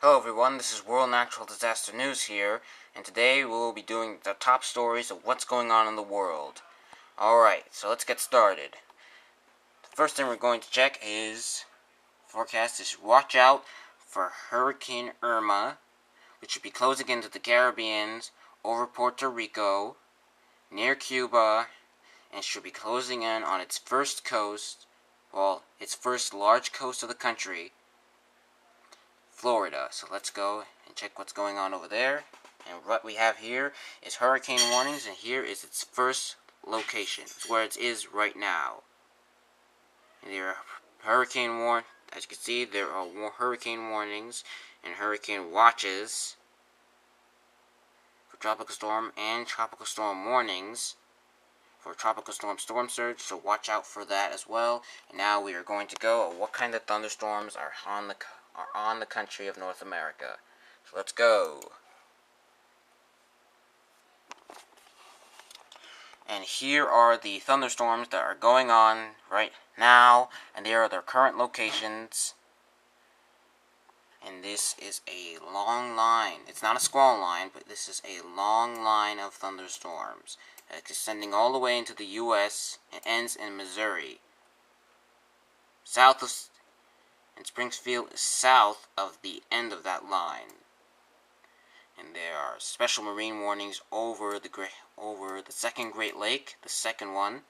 Hello everyone, this is World Natural Disaster News here, and today we will be doing the top stories of what's going on in the world. Alright, so let's get started. The first thing we're going to check is forecast is watch out for Hurricane Irma, which should be closing into the Caribbean over Puerto Rico, near Cuba, and should be closing in on its first coast, its first large coast of the country, Florida. So let's go and check what's going on over there. And what we have here is hurricane warnings, and here is its first location. It's where it is right now. And there are as you can see, there are hurricane warnings and hurricane watches for tropical storm and tropical storm warnings for tropical storm surge, so watch out for that as well. And now we are going to go at what kind of thunderstorms are on the country of North America. So let's go. And here are the thunderstorms that are going on right now, and there are their current locations. And this is a long line. It's not a squall line, but this is a long line of thunderstorms extending all the way into the U.S. and ends in Missouri. And Springfield is south of the end of that line. And there are special marine warnings over the second Great Lake, the second one.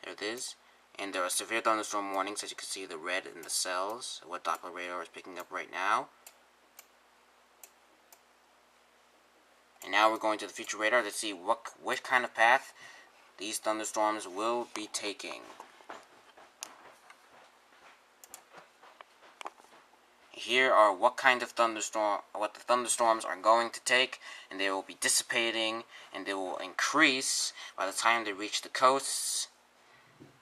There it is. And there are severe thunderstorm warnings, as you can see the red in the cells, what Doppler radar is picking up right now. And now we're going to the future radar to see what kind of path these thunderstorms will be taking. Here are what the thunderstorms are going to take, and they will be dissipating, and they will increase by the time they reach the coasts.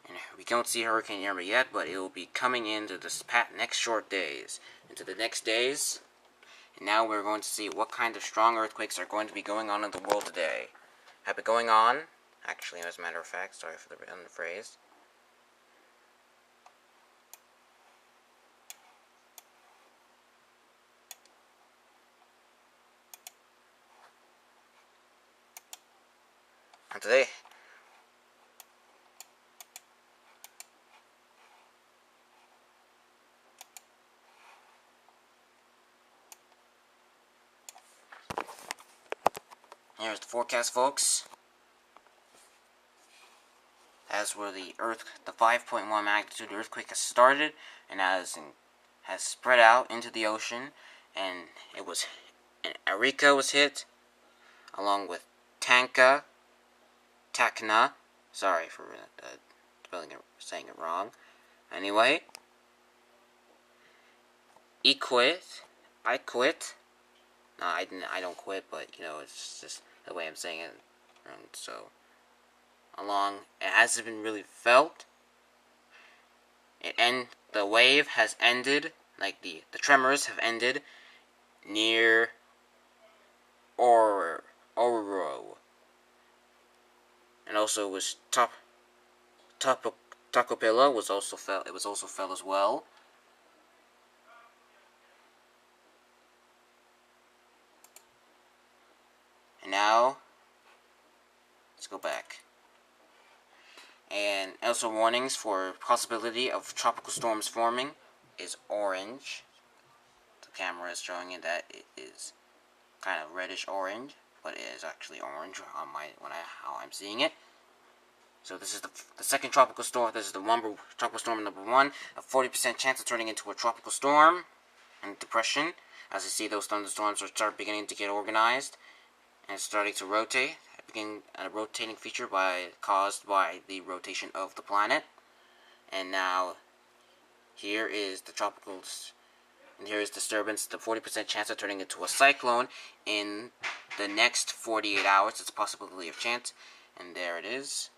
And we don't see Hurricane Irma yet, but it will be coming into the next short days, into the next days. And now we're going to see what kind of strong earthquakes are going to be going on in the world today. Have been going on, actually, as a matter of fact, sorry for the phrase. And today, here's the forecast, folks. As where the 5.1 magnitude earthquake has started, and has spread out into the ocean, and Arica was hit, along with Tacna. Sorry for saying it wrong. Anyway, I quit. No, I don't quit, but it's just the way I'm saying it. And so, it hasn't been really felt. The wave has ended, like the tremors have ended near Oruro. And also was Tocopilla was also felt. It was also felt as well. And now, let's go back. And also warnings for possibility of tropical storms forming is orange. The camera is showing it that it is kind of reddish orange, but it is actually orange on how I'm seeing it. So this is the second tropical storm. This is the tropical storm number 1. A 40% chance of turning into a tropical storm and depression. As you see, those thunderstorms are beginning to get organized and starting to rotate. A rotating feature caused by the rotation of the planet. And now, here is disturbance, the 40% chance of turning into a cyclone in the next 48 hours. It's a possibility of chance. And there it is.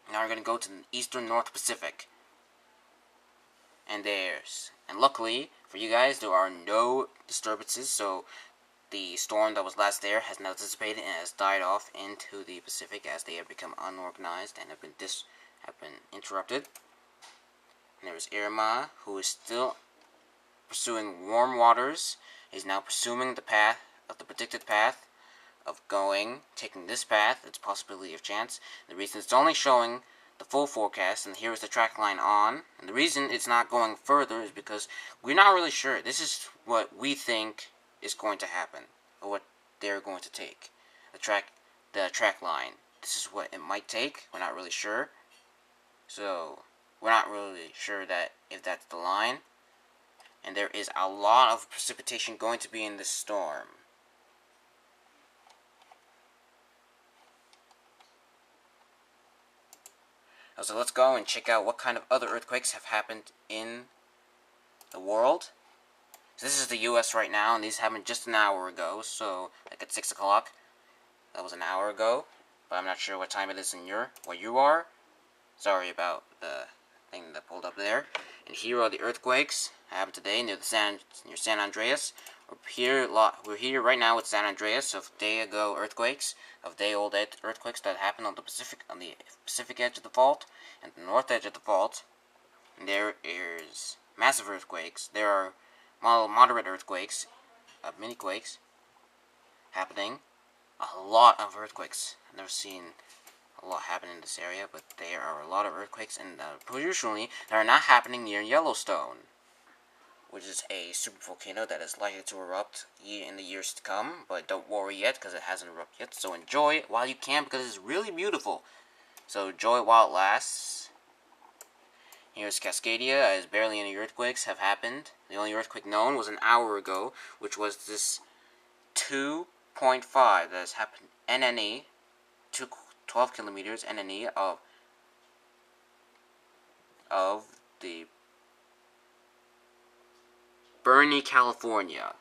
Now we're going to go to the eastern North Pacific. And luckily for you guys, there are no disturbances, so the storm that was last there has now dissipated and has died off into the Pacific as they have become unorganized and have been interrupted. And there's Irma, who is still pursuing warm waters. It is now pursuing the path of the predicted path of taking this path. It's a possibility of chance. The reason it's only showing the full forecast, and here is the track line on. And the reason it's not going further is because we're not really sure. This is what we think is going to happen, or what they're going to take. The track line. This is what it might take. We're not really sure. So we're not really sure that if that's the line. And there is a lot of precipitation going to be in this storm. So let's go and check out what kind of other earthquakes have happened in the world. So this is the US right now, and these happened just an hour ago, so like at 6 o'clock. That was an hour ago, but I'm not sure what time it is in where you are. Sorry about the thing that pulled up there. And here are the earthquakes that happened today near San Andreas. We're here right now with San Andreas of day-old earthquakes that happened on the Pacific edge of the fault and the north edge of the fault. And there is massive earthquakes. There are moderate earthquakes, mini quakes happening. A lot of earthquakes. I've never seen a lot happen in this area, but there are a lot of earthquakes, and usually they are not happening near Yellowstone, which is a supervolcano that is likely to erupt in the years to come. But don't worry yet, because it hasn't erupted yet. So enjoy it while you can, because it's really beautiful. So enjoy it while it lasts. Here's Cascadia, as barely any earthquakes have happened. The only earthquake known was an hour ago, which was this 2.5 that has happened NNE, 12 kilometers NNE of the Bernie, California.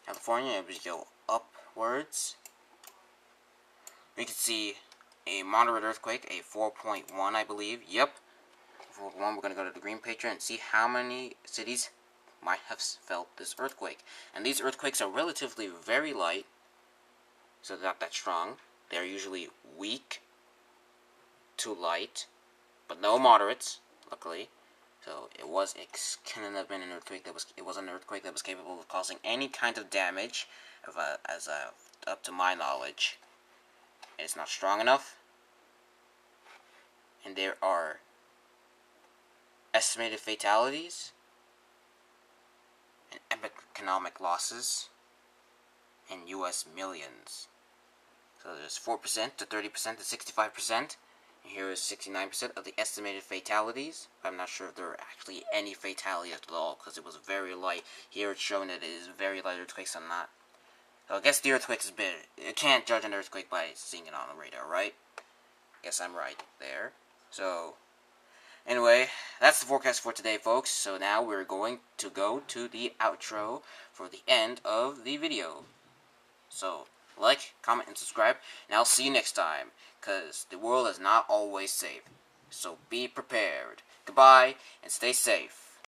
California, as we go upwards, we can see a moderate earthquake, a 4.1, I believe. Yep, 4.1. We're going to go to the green picture and see how many cities might have felt this earthquake. And these earthquakes are relatively very light, so they're not that strong. They're usually weak to light, but no moderates, luckily. So it couldn't have been an earthquake that was capable of causing any kind of damage, up to my knowledge. And it's not strong enough. And there are estimated fatalities and economic losses in U.S. millions. So there's 4% to 30% to 65%. And here is 69% of the estimated fatalities. I'm not sure if there are actually any fatalities at all, because it was very light. Here it's showing that it is very light earthquakes. So I guess the earthquake is big. You can't judge an earthquake by seeing it on the radar, right? Guess I'm right there. So, anyway, that's the forecast for today, folks. So now we're going to go to the outro for the end of the video. So, like, comment, and subscribe, and I'll see you next time, because the world is not always safe. So be prepared. Goodbye, and stay safe.